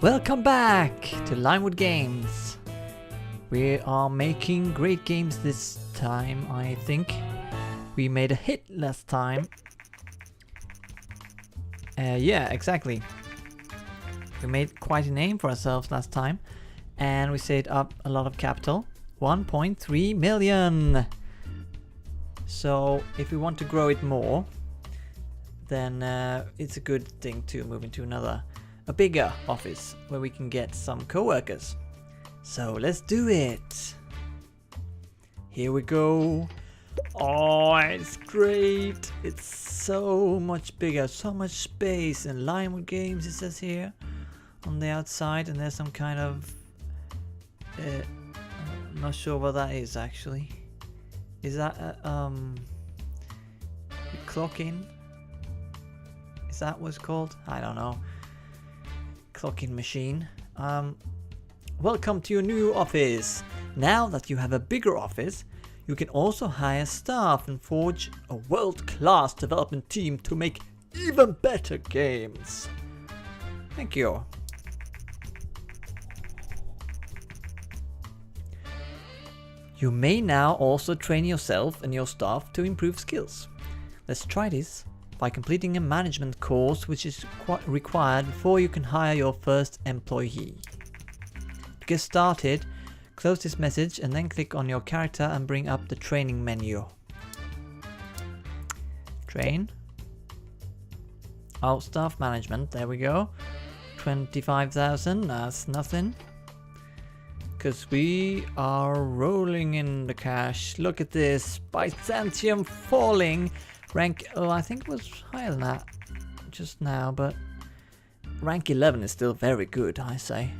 Welcome back to Limewood Games. We are making great games this time, I think. We made a hit last time. Yeah, exactly. We made quite a name for ourselves last time. And we saved up a lot of capital. 1.3 million! So, if we want to grow it more, then it's a good thing to move into a bigger office where we can get some co-workers. So let's do it. Here we go. Oh, it's great. It's so much bigger, so much space. And Limewood Games, it says here on the outside, and there's some kind of I'm not sure what that is actually. Is that clock in? Is that what's called? I don't know. Clock-in machine. Welcome to your new office. Now that you have a bigger office, you can also hire staff and forge a world-class development team to make even better games. Thank you. You may now also train yourself and your staff to improve skills. Let's try this by completing a management course, which is required before you can hire your first employee. To get started, close this message and then click on your character and bring up the training menu. Train. Oh, staff management, there we go. 25,000, that's nothing. Because we are rolling in the cash. Look at this, Byzantium falling. Rank, oh, I think it was higher than that just now, but rank 11 is still very good, I say.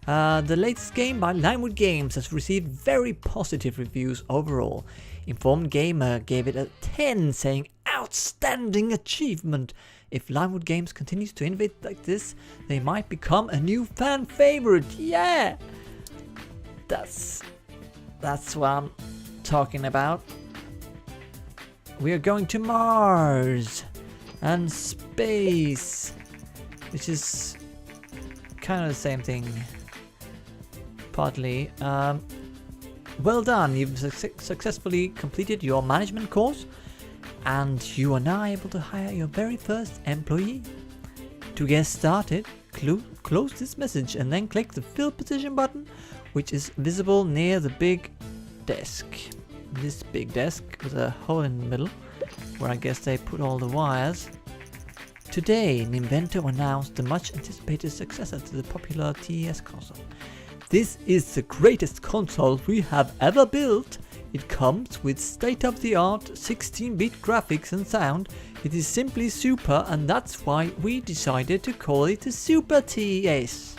The latest game by Limewood Games has received very positive reviews overall. Informed Gamer gave it a 10, saying, "Outstanding achievement! If Limewood Games continues to innovate like this, they might become a new fan favorite." Yeah! That's what I'm talking about. We are going to Mars and space, which is kind of the same thing, partly. Well done, you've successfully completed your management course and you are now able to hire your very first employee. To get started, close this message and then click the fill position button, which is visible near the big desk. This big desk with a hole in the middle where I guess they put all the wires. Today, Nintendo announced the much anticipated successor to the popular TES console. This is the greatest console we have ever built. It comes with state-of-the-art 16-bit graphics and sound. It is simply super, and that's why we decided to call it the Super TES.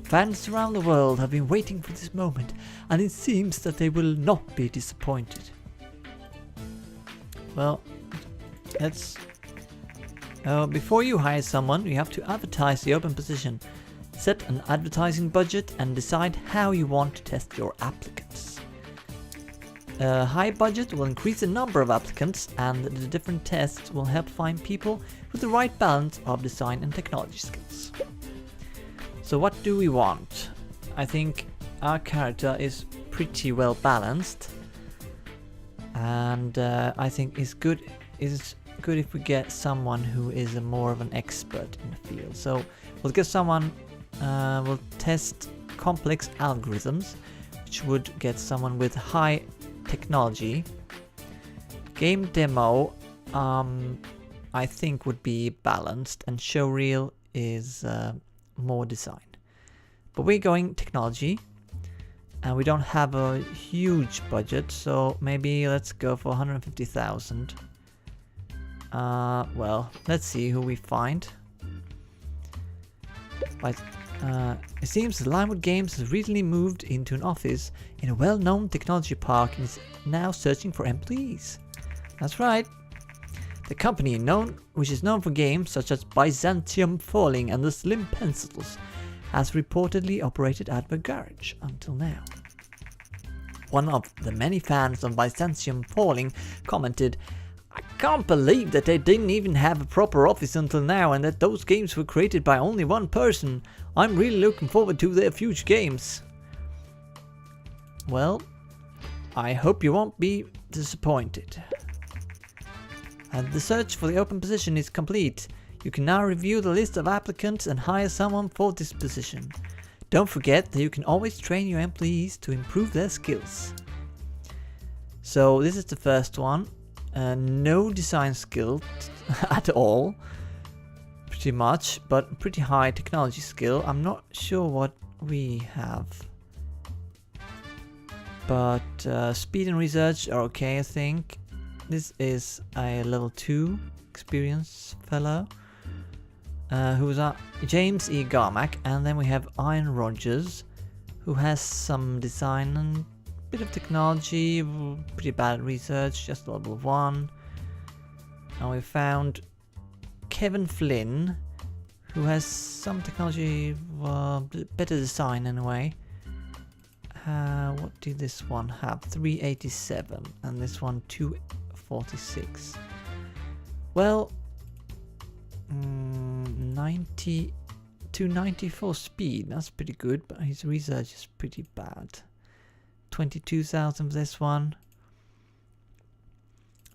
Fans around the world have been waiting for this moment, and it seems that they will not be disappointed. Well, let's... before you hire someone, you have to advertise the open position, set an advertising budget, and decide how you want to test your applicants. A high budget will increase the number of applicants, and the different tests will help find people with the right balance of design and technology skills. So what do we want? I think our character is pretty well balanced, and I think it's good if we get someone who is more of an expert in the field. So we'll get someone, we'll test complex algorithms, which would get someone with high technology. Game demo, I think would be balanced, and showreel is more design. But we're going technology, and we don't have a huge budget, so maybe let's go for 150,000. Well, let's see who we find. But it seems that Limewood Games has recently moved into an office in a well-known technology park and is now searching for employees. That's right. The company, which is known for games such as Byzantium Falling and the Slim Pencils, has reportedly operated at the garage until now. One of the many fans of Byzantium Falling commented, "I can't believe that they didn't even have a proper office until now and that those games were created by only one person. I'm really looking forward to their future games. Well, I hope you won't be disappointed. And the search for the open position is complete. You can now review the list of applicants and hire someone for this position. Don't forget that you can always train your employees to improve their skills. So this is the first one. No design skill at all, pretty much, but pretty high technology skill. I'm not sure what we have, but speed and research are okay, I think. This is a level 2 experienced fellow, who is James E. Garmack, and then we have Ian Rogers, who has some design and bit of technology, pretty bad at research, just level 1. And we found Kevin Flynn, who has some technology, better design anyway. What did this one have? 387, and this one 246. Well, 294 speed, that's pretty good, but his research is pretty bad. 22,000 for this one.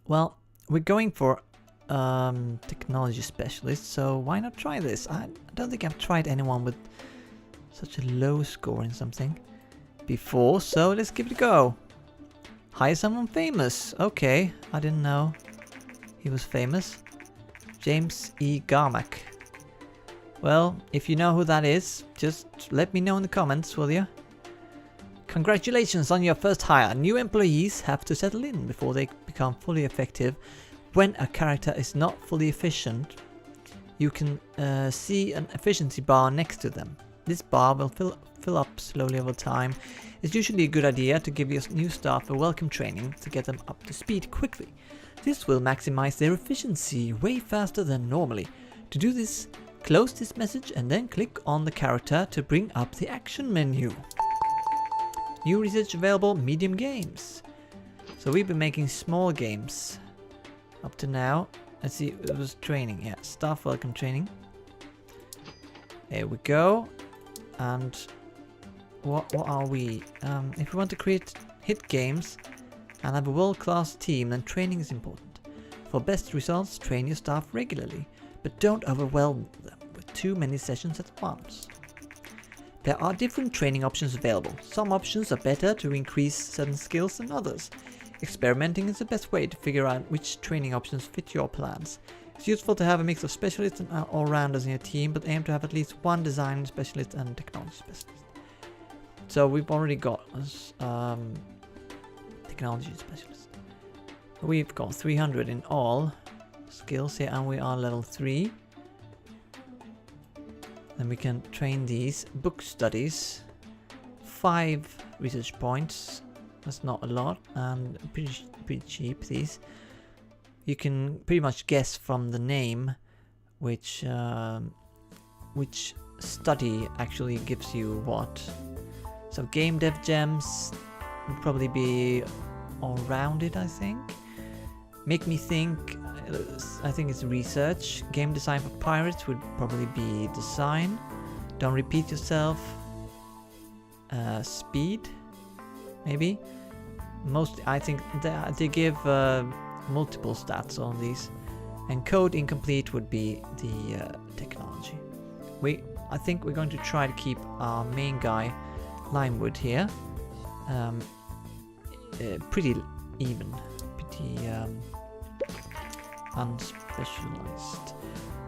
Well, we're going for technology specialist, so why not try this? I don't think I've tried anyone with such a low score in something before, so let's give it a go. Hire someone famous. Okay, I didn't know he was famous. James E. Garmack. Well, if you know who that is, just let me know in the comments, will you? Congratulations on your first hire. New employees have to settle in before they become fully effective. When a character is not fully efficient, you can see an efficiency bar next to them. This bar will fill up slowly over time. It's usually a good idea to give your new staff a welcome training to get them up to speed quickly. This will maximize their efficiency way faster than normally. To do this, close this message and then click on the character to bring up the action menu. New research available, medium games. So we've been making small games up to now. Let's see, it was training, yeah, staff welcome training. There we go. And what are we? If we want to create hit games and have a world-class team, then training is important. For best results, train your staff regularly, but don't overwhelm them with too many sessions at once. There are different training options available. Some options are better to increase certain skills than others. Experimenting is the best way to figure out which training options fit your plans. It's useful to have a mix of specialists and all-rounders in your team, but aim to have at least one design specialist and technology specialist. So we've already got technology specialist. We've got 300 in all skills here, and we are level 3. Then we can train these. Book studies, 5 research points. That's not a lot, and pretty cheap. These you can pretty much guess from the name which study actually gives you what. So Game Dev Gems would probably be all-rounded, I think. Make me think. I think it's research. Game design for pirates would probably be design. Don't repeat yourself. Speed, maybe. Mostly, I think they give multiple stats on these. And code incomplete would be the technology. I think we're going to try to keep our main guy, Limewood, here. Pretty even. Pretty unspecialized.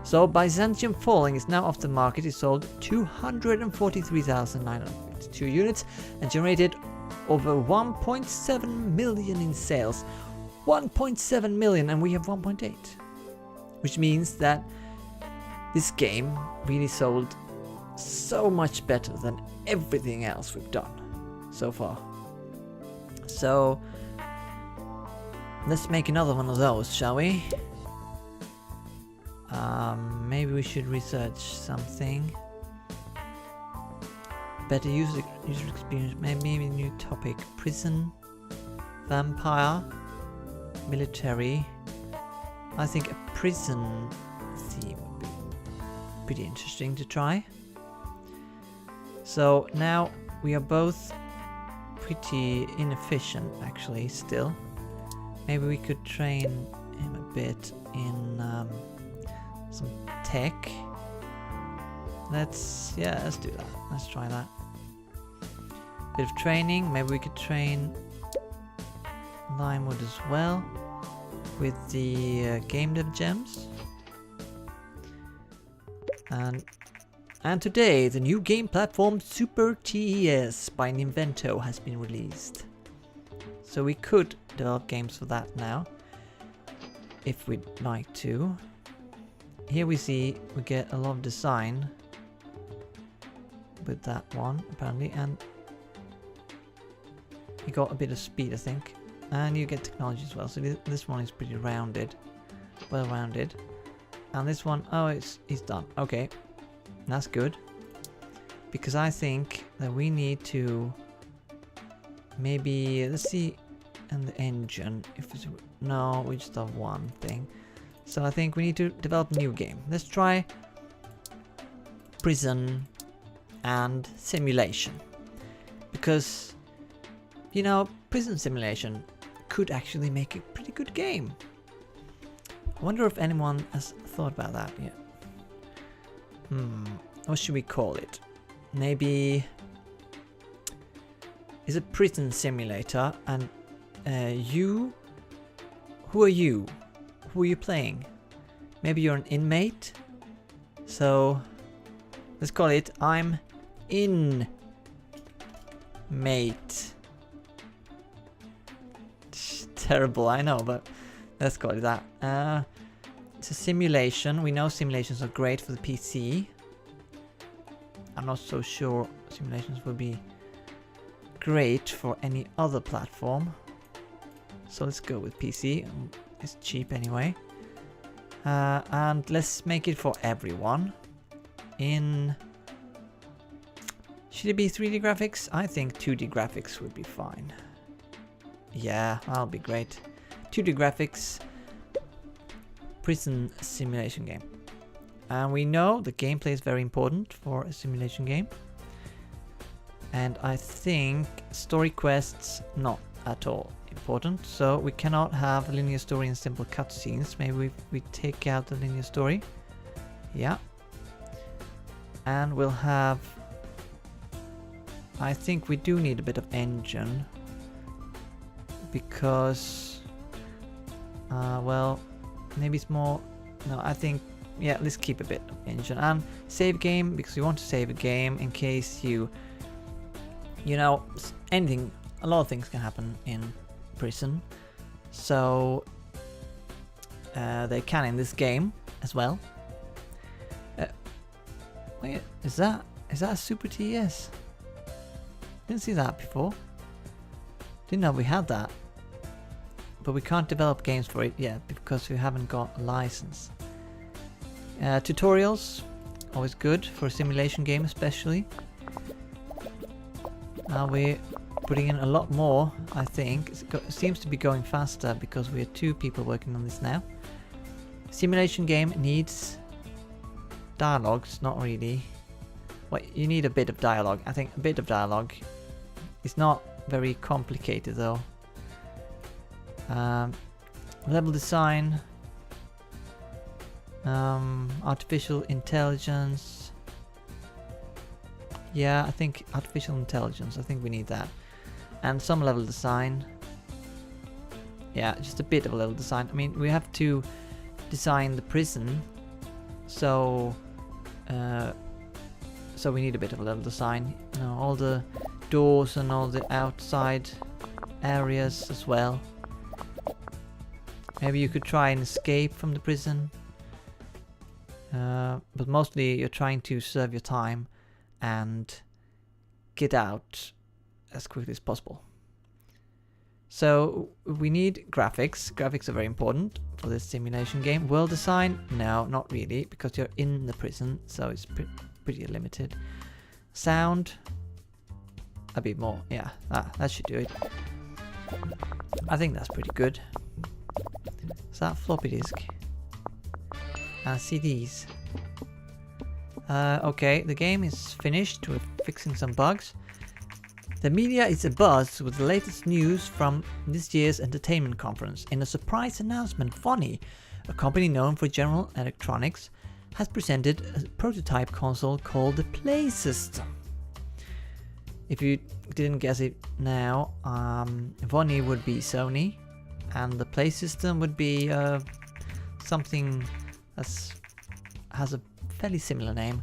So Byzantium Falling is now off the market. It sold 243,952 units and generated over 1.7 million in sales. 1.7 million, and we have 1.8, which means that this game really sold so much better than everything else we've done so far. So let's make another one of those, shall we? Maybe we should research something. Better user experience, maybe a new topic. Prison, vampire, military, I think a prison theme would be pretty interesting to try. So now we are both pretty inefficient actually still. Maybe we could train him a bit in some tech. Let's do that. Let's try that. Bit of training. Maybe we could train Limewood as well with the Game Dev Gems. And today, the new game platform Super TES by Ninvento has been released. So we could develop games for that now, if we'd like to. Here we see we get a lot of design with that one, apparently, and you got a bit of speed, I think. And you get technology as well, so this one is pretty rounded, well-rounded. And this one, oh, it's done. Okay. That's good, because I think that we need to maybe, let's see, and the engine, if it's, no, we just have one thing. So I think we need to develop a new game. Let's try prison and simulation, because, you know, prison simulation could actually make a pretty good game. I wonder if anyone has thought about that yet. What should we call it? Maybe... Is it prison simulator? And you... Who are you? Who are you playing? Maybe you're an inmate? So... Let's call it I'm Inmate. Terrible, I know, but let's call it that. It's a simulation. We know simulations are great for the PC. I'm not so sure simulations will be great for any other platform. So let's go with PC. It's cheap anyway. And let's make it for everyone. Should it be 3D graphics? I think 2D graphics would be fine. Yeah, that'll be great. 2D graphics. Prison simulation game. And we know the gameplay is very important for a simulation game. And I think story quests not at all important. So we cannot have a linear story and simple cutscenes. Maybe we take out the linear story. Yeah. And we'll have... I think we do need a bit of engine. Because... well... Maybe it's more... No, I think... Yeah, let's keep a bit of engine. And save game, because we want to save a game in case you... You know, anything... A lot of things can happen in prison. So... they can in this game as well. Wait, is that a Super TES? Didn't see that before. Didn't know we had that. But we can't develop games for it yet because we haven't got a license. Tutorials, always good for a simulation game especially. Now we're putting in a lot more, I think. It seems to be going faster because we are 2 people working on this now. Simulation game needs dialogues, not really. Well, you need a bit of dialogue. I think a bit of dialogue. It's not very complicated though. Level design, artificial intelligence. Yeah, I think artificial intelligence, I think we need that. And some level design. Yeah, just a bit of a level design. I mean, we have to design the prison, so we need a bit of a level design. You know, all the doors and all the outside areas as well. Maybe you could try and escape from the prison. But mostly you're trying to serve your time and get out as quickly as possible. So we need graphics. Graphics are very important for this simulation game. World design? No, not really, because you're in the prison, so it's pretty limited. Sound? A bit more. Yeah, that should do it. I think that's pretty good. Is that floppy disk? CDs. Okay, the game is finished with fixing some bugs. The media is abuzz with the latest news from this year's entertainment conference. In a surprise announcement, Vonnie, a company known for general electronics, has presented a prototype console called the Play System. If you didn't guess it now, Vonnie would be Sony, and the Play System would be something that has a fairly similar name.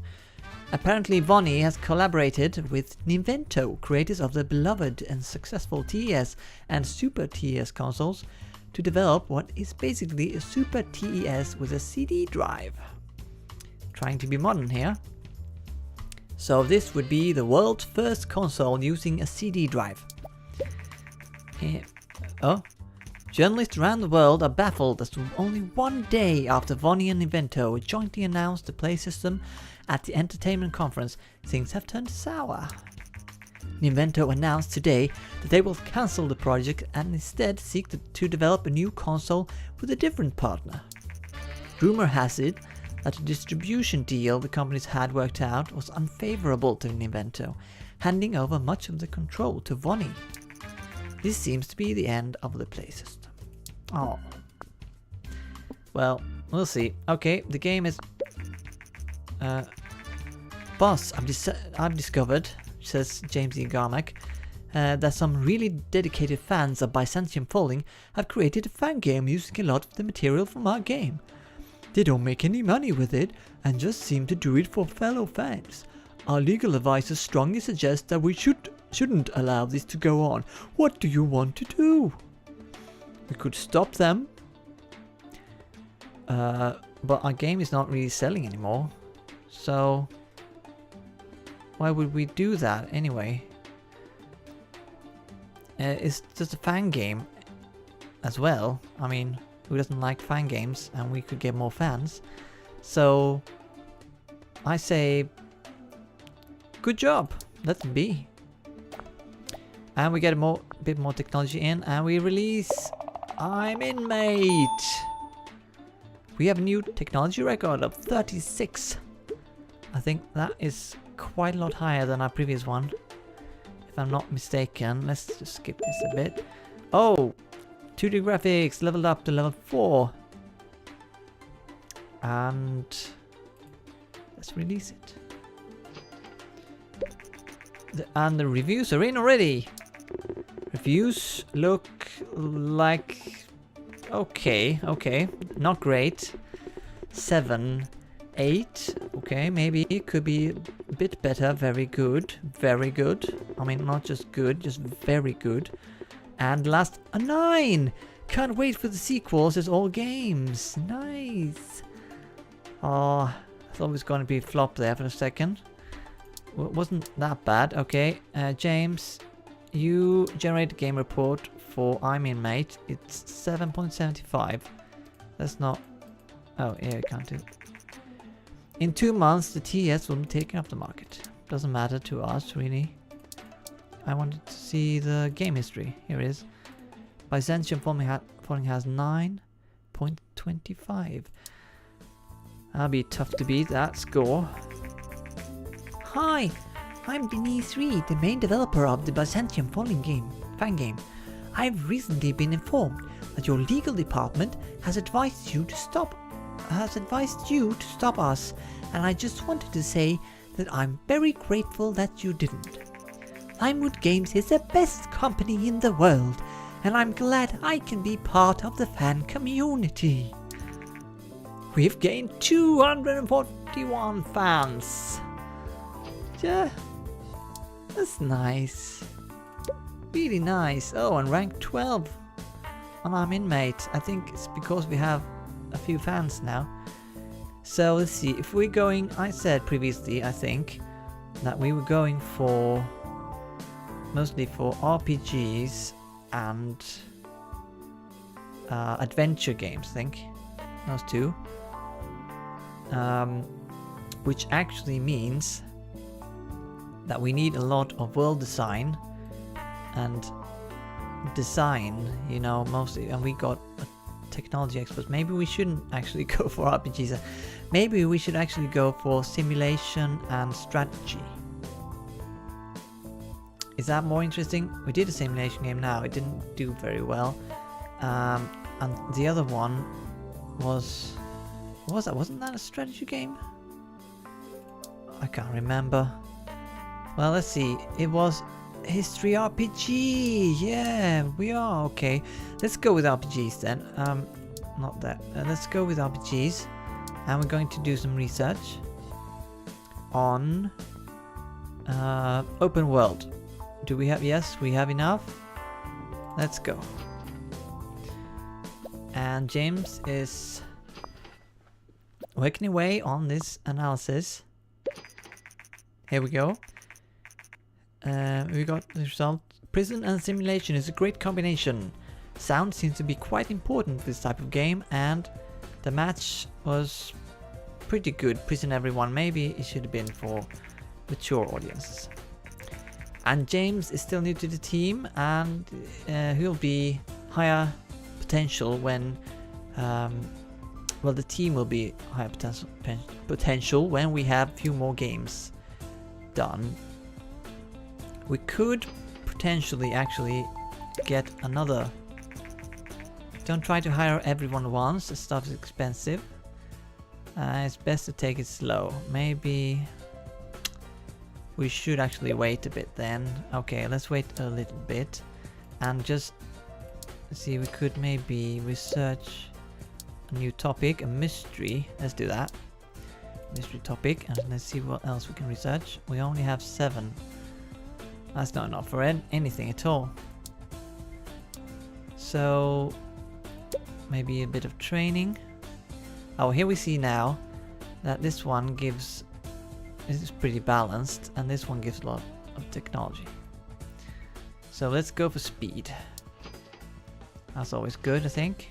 Apparently, Vonnie has collaborated with Nintendo, creators of the beloved and successful TES and Super TES consoles, to develop what is basically a Super TES with a CD drive. Trying to be modern here. So this would be the world's first console using a CD drive. Journalists around the world are baffled as only one day after Vonnie and Nintendo jointly announced the Play System at the entertainment conference, things have turned sour. Nintendo announced today that they will cancel the project and instead seek to develop a new console with a different partner. Rumor has it that the distribution deal the companies had worked out was unfavorable to Nintendo, handing over much of the control to Vonnie. This seems to be the end of the Play System. Oh. Well, we'll see. Okay, the game is... Boss, I've discovered, says James E. Garmack, that some really dedicated fans of Byzantium Falling have created a fan game using a lot of the material from our game. They don't make any money with it and just seem to do it for fellow fans. Our legal advisors strongly suggest that we shouldn't allow this to go on. What do you want to do? We could stop them. But our game is not really selling anymore. So why would we do that anyway? It's just a fan game as well. I mean, who doesn't like fan games? And we could get more fans. So I say, good job. Let them be. And we get a bit more technology in, and we release I'm Inmate. We have a new technology record of 36. I think that is quite a lot higher than our previous one, if I'm not mistaken. Let's just skip this a bit. Oh, 2D graphics leveled up to level 4. And let's release it. And the reviews are in already. Reviews look like okay, not great. 7, 8, okay, maybe it could be a bit better. Very good, very good. I mean, not just good, just very good. And last, a 9. Can't wait for the sequels. It's all games. Nice. Oh, I thought it was going to be a flop there for a second. Well, it wasn't that bad. Okay, James, you generate a game report for I'm Inmate. It's 7.75. That's not... Oh, yeah, I can't do it. In 2 months, the TS will be taken off the market. Doesn't matter to us, really. I wanted to see the game history. Here it is. Byzantium Falling has 9.25. That'll be tough to beat that score. Hi, I'm Denise Reed, the main developer of the Byzantium Falling fan game. I've recently been informed that your legal department has advised you to stop us, and I just wanted to say that I'm very grateful that you didn't. Limewood Games is the best company in the world, and I'm glad I can be part of the fan community. We've gained 241 fans. Yeah, that's nice. Really nice. Oh, and rank 12 on I'm Inmate. I think it's because we have a few fans now. So let's see, if we're going, I said previously, I think, that we were going for mostly for RPGs and adventure games, I think. Those two. Which actually means that we need a lot of world design and design, you know, mostly, and we got technology experts. Maybe we shouldn't actually go for RPGs. Maybe we should actually go for simulation and strategy. Is that more interesting? We did a simulation game now. It didn't do very well. And the other one was... What was that? Wasn't that a strategy game? I can't remember. Well, let's see. It was History RPG. Yeah, we are. Okay. Let's go with RPGs then. Not that. Let's go with RPGs. And we're going to do some research on open world. Do we have... Yes, we have enough. Let's go. And James is working away on this analysis. Here we go. We got the result. Prison and simulation is a great combination. Sound seems to be quite important for this type of game, and the match was pretty good. Prison everyone. Maybe it should have been for mature audiences. And James is still new to the team, and he'll be higher potential when well, the team will be higher potential when we have a few more games done. We could potentially actually get another. Don't try to hire everyone once. The stuff is expensive. It's best to take it slow. Maybe we should actually wait a bit then. Okay, let's wait a little bit and just see. We could maybe research a new topic, a mystery. Let's do that. Mystery topic, and let's see what else we can research. We only have 7. That's not enough for anything at all. So maybe a bit of training. Oh, here we see now that this one gives... This is pretty balanced, and this one gives a lot of technology. So let's go for speed. That's always good, I think.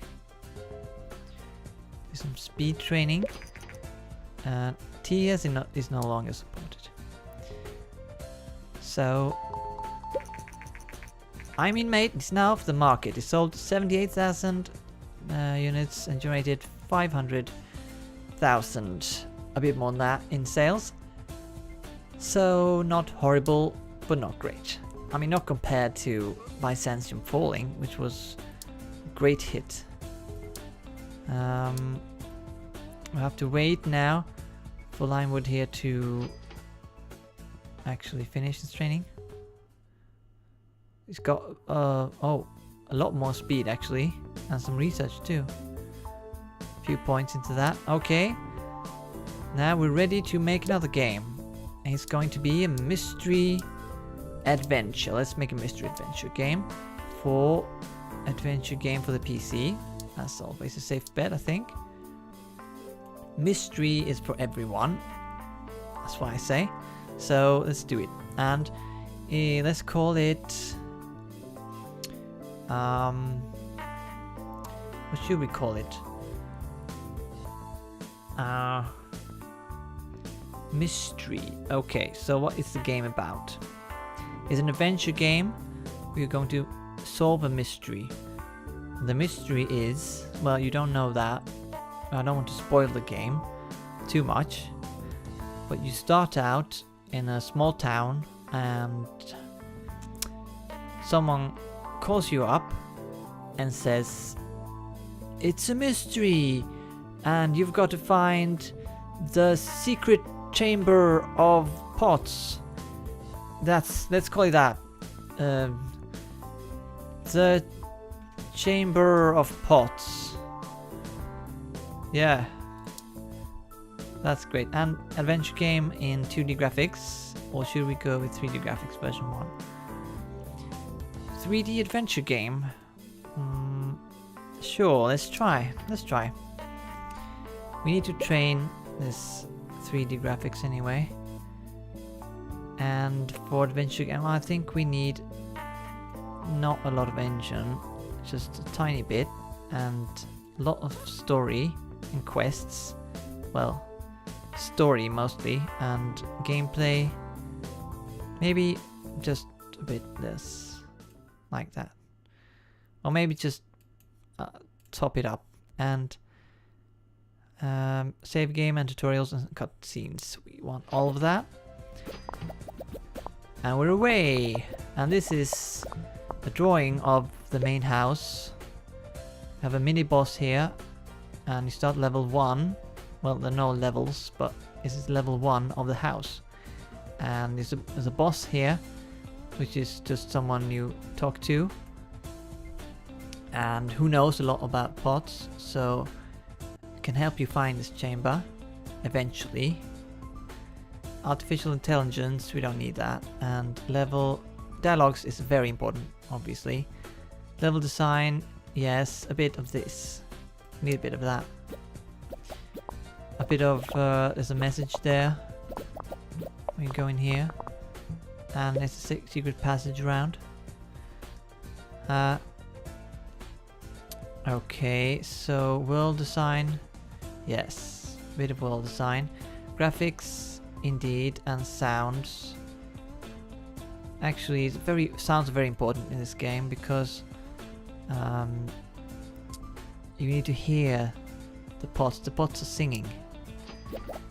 Do some speed training. TS is no longer supported. So I mean, mate, it's now off the market. It sold 78,000 units and generated 500,000, a bit more than that in sales. So not horrible, but not great. I mean, not compared to Byzantium Falling, which was a great hit. We have to wait now for Limewood here to actually finish this training. It's got a lot more speed actually, and some research too. A few points into that. Okay, now we're ready to make another game. And it's going to be a mystery adventure. Let's make a mystery adventure game for the PC. That's always a safe bet, I think. Mystery is for everyone. That's what I say. So let's do it. And let's call it... what should we call it? Mystery. Okay, so what is the game about? It's an adventure game. We're going to solve a mystery. The mystery is... Well, you don't know that. I don't want to spoil the game too much. But you start out in a small town and someone calls you up and says it's a mystery and you've got to find the secret chamber of pots. Let's call it that. The chamber of pots. Yeah, that's great. And adventure game in 2D graphics, or should we go with 3D graphics version 1? 3D adventure game. Sure, let's try. We need to train this 3D graphics anyway. And for adventure game, I think we need not a lot of engine, just a tiny bit, and a lot of story and quests. Well, story mostly, and gameplay maybe just a bit less, like that. Or maybe just top it up and save game and tutorials and cutscenes. We want all of that. And we're away. And this is a drawing of the main house. We have a mini boss here, and you start level 1. Well, there are no levels, but this is level 1 of the house. And there's a boss here, which is just someone you talk to, and who knows a lot about pots, so can help you find this chamber eventually. Artificial intelligence, we don't need that. And level dialogues is very important, obviously. Level design, yes, a bit of this. Need a bit of that. A bit of, there's a message there. We go in here. And there's a secret passage around. Okay, so world design. Yes, a bit of world design. Graphics, indeed, and sounds. Actually, sounds very important in this game because you need to hear the pots. The pots are singing,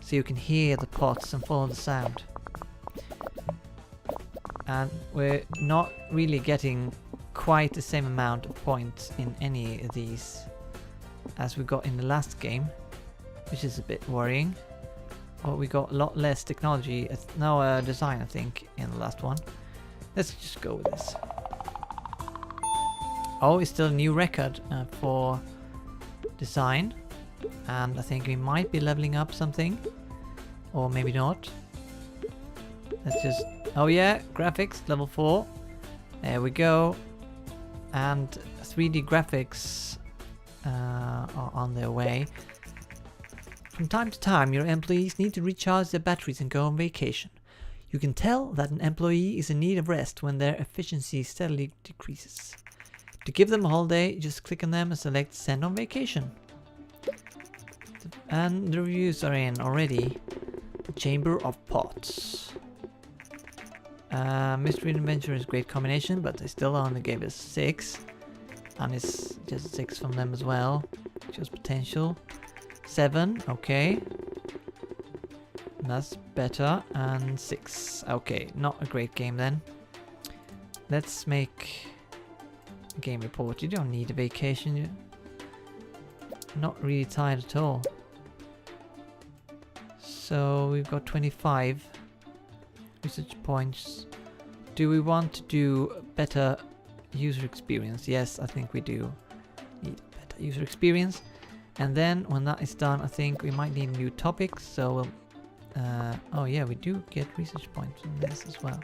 so you can hear the pots and follow the sound. And we're not really getting quite the same amount of points in any of these as we got in the last game, which is a bit worrying. But we got a lot less technology, design, I think, in the last one. Let's just go with this. Oh, it's still a new record for design, and I think we might be leveling up something, or maybe not. Let's just, oh yeah, graphics, level 4. There we go. And 3D graphics are on their way. From time to time, your employees need to recharge their batteries and go on vacation. You can tell that an employee is in need of rest when their efficiency steadily decreases. To give them a holiday, just click on them and select Send on Vacation. And the reviews are in already. Chamber of Pots. Mystery and Adventure is a great combination, but they still only gave us 6. And it's just 6 from them as well. Just potential. 7, okay. That's better. And 6. Okay, not a great game then. Let's make a game report. You don't need a vacation. You're not really tired at all. So we've got 25 research points. Do we want to do better user experience? Yes, I think we do need better user experience. And then when that is done, I think we might need new topics. So we'll oh yeah, we do get research points from this as well.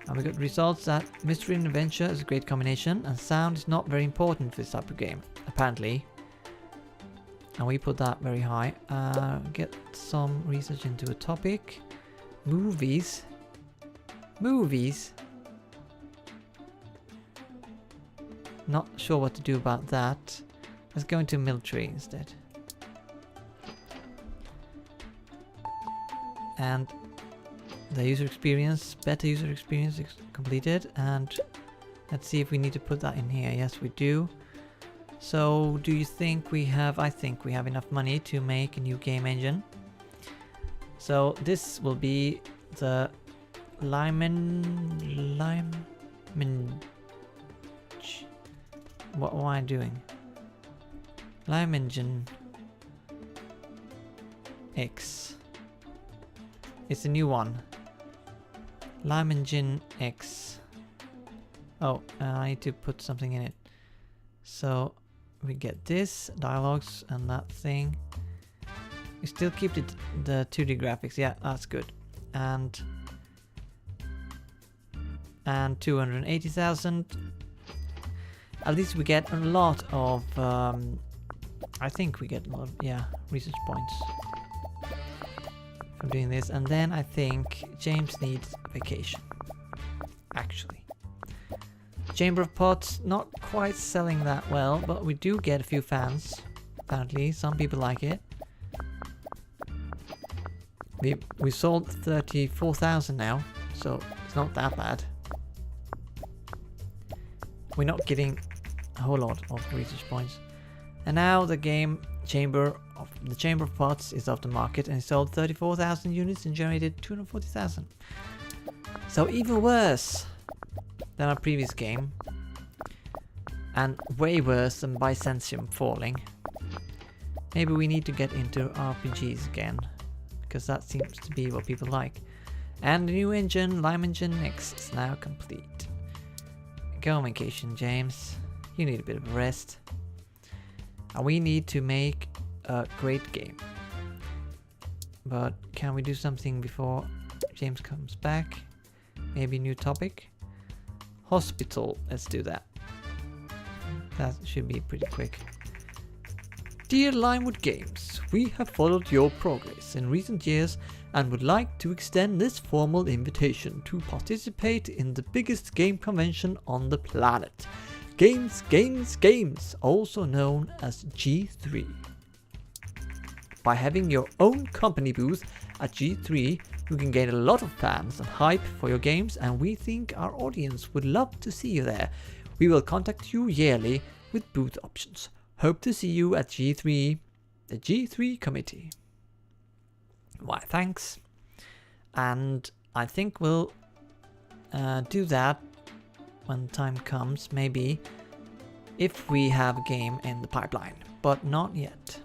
And we got results that mystery and adventure is a great combination, and sound is not very important for this type of game, apparently. And we put that very high. Get some research into a topic. Movies. Movies. Not sure what to do about that. Let's go into military instead. And the user experience, better user experience is completed. And let's see if we need to put that in here. Yes, we do. So, do you think we have... I think we have enough money to make a new game engine. So, this will be the what am I doing? Lime Engine X. It's a new one. Lime Engine X. Oh, I need to put something in it. So we get this, dialogues and that thing. We still keep the 2D graphics. Yeah, that's good. And 280,000. At least we get a lot of I think we get a lot of, yeah, research points from doing this. And then I think James needs vacation, actually. Chamber of Pots, not quite selling that well, but we do get a few fans, apparently. Some people like it. We sold 34,000 now, so it's not that bad. We're not getting a whole lot of research points. And now the Chamber of Pots is off the market and sold 34,000 units and generated 240,000. So even worse than our previous game. And way worse than Byzantium falling. Maybe we need to get into RPGs again, because that seems to be what people like. And the new engine, Lime Engine X, is now complete. Go on vacation, James. You need a bit of a rest. And we need to make a great game. But can we do something before James comes back? Maybe new topic? Hospital, let's do that. That should be pretty quick. Dear Limewood Games, we have followed your progress in recent years and would like to extend this formal invitation to participate in the biggest game convention on the planet. Games, Games, Games, also known as G3. By having your own company booth at G3, you can gain a lot of fans and hype for your games, and we think our audience would love to see you there. We will contact you yearly with booth options. Hope to see you at G3, the G3 committee. Why, thanks. And I think we'll do that when time comes, maybe, if we have a game in the pipeline, but not yet.